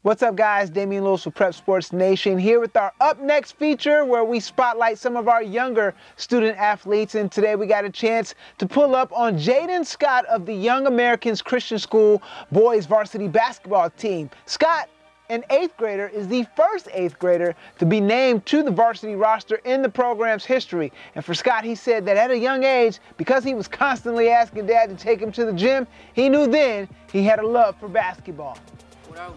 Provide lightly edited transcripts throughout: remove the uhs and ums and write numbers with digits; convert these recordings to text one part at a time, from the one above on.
What's up, guys? Damian Lewis with Prep Sports Nation here with our Up Next feature where we spotlight some of our younger student athletes. And today we got a chance to pull up on Jayden Scott of the Young Americans Christian School boys varsity basketball team. Scott, an 8th grader, is the first 8th grader to be named to the varsity roster in the program's history. And for Scott, he said that at a young age, because he was constantly asking Dad to take him to the gym, he knew then he had a love for basketball. When I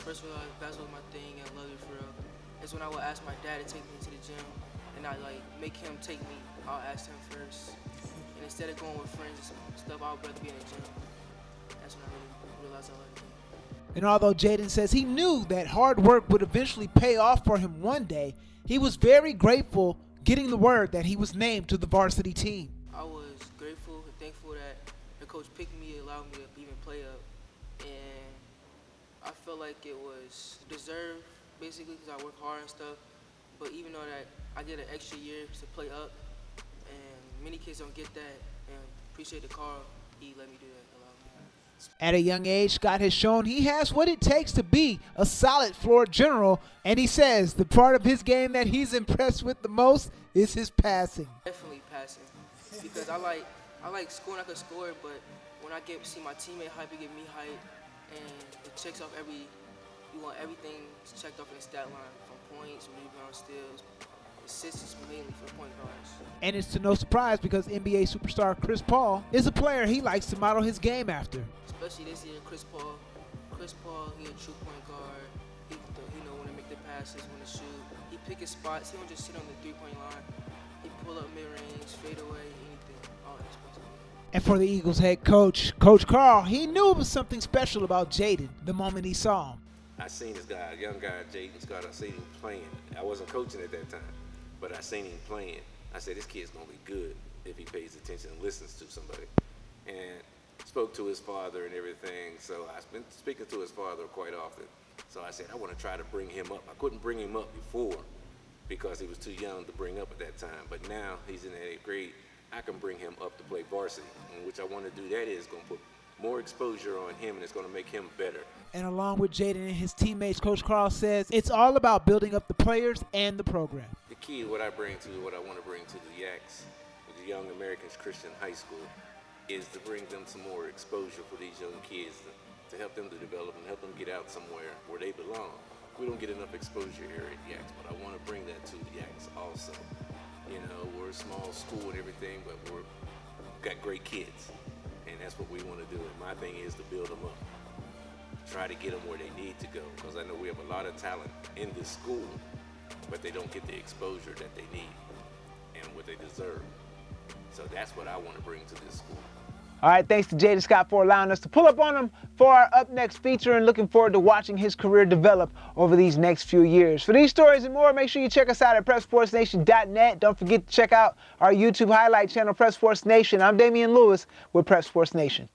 first realized basketball was my thing and I love it for real, is when I would ask my dad to take me to the gym and I make him take me. I'll ask him first. And instead of going with friends and stuff, I would rather be in the gym. That's when I really realized I liked it. And although Jayden says he knew that hard work would eventually pay off for him one day, he was very grateful getting the word that he was named to the varsity team. I was grateful and thankful that the coach picked me, allowed me to even play up. And I felt like it was deserved, basically, because I work hard and stuff. But even though that I get an extra year to play up, and many kids don't get that, and appreciate the call, he let me do that. At a young age, Scott has shown he has what it takes to be a solid floor general, and he says the part of his game that he's impressed with the most is his passing. Definitely passing, because I like scoring. I could score, but when I see my teammate hype, it get me hype, and it checks off you want everything checked off in the stat line, from points, rebounds, steals, assists, mainly for point guards. And it's to no surprise because NBA superstar Chris Paul is a player he likes to model his game after. Especially this year, Chris Paul, he a true point guard. He know when to make the passes, when to shoot. He pick his spots. He don't just sit on the three-point line. He pull up mid-range, fade away, anything. All that supposed to be. And for the Eagles head coach, Coach Carl, he knew it was something special about Jayden the moment he saw him. I seen this guy, a young guy, Jayden Scott. I seen him playing. I wasn't coaching at that time, but I seen him playing. I said, this kid's gonna be good if he pays attention and listens to somebody. And spoke to his father and everything, so I've been speaking to his father quite often. So I said, I want to try to bring him up. I couldn't bring him up before because he was too young to bring up at that time, but now he's in the 8th grade. I can bring him up to play varsity, and which I want to do that is going to put more exposure on him, and it's going to make him better. And along with Jayden and his teammates, Coach Carl says it's all about building up the players and the program. The key, what I want to bring to the Yaks, the Young Americans Christian High School, is to bring them some more exposure for these young kids to help them to develop and help them get out somewhere where they belong. We don't get enough exposure here at Yaks, but I want to bring that to the Yaks also. You know, we're a small school and everything, but we've got great kids, and that's what we want to do. And my thing is to build them up, try to get them where they need to go, because I know we have a lot of talent in this school, but they don't get the exposure that they need and what they deserve. So that's what I want to bring to this school. All right, thanks to Jayden Scott for allowing us to pull up on him for our Up Next feature, and looking forward to watching his career develop over these next few years. For these stories and more, make sure you check us out at PrepSportsNation.net. Don't forget to check out our YouTube highlight channel, Prep Sports Nation. I'm Damian Lewis with Prep Sports Nation.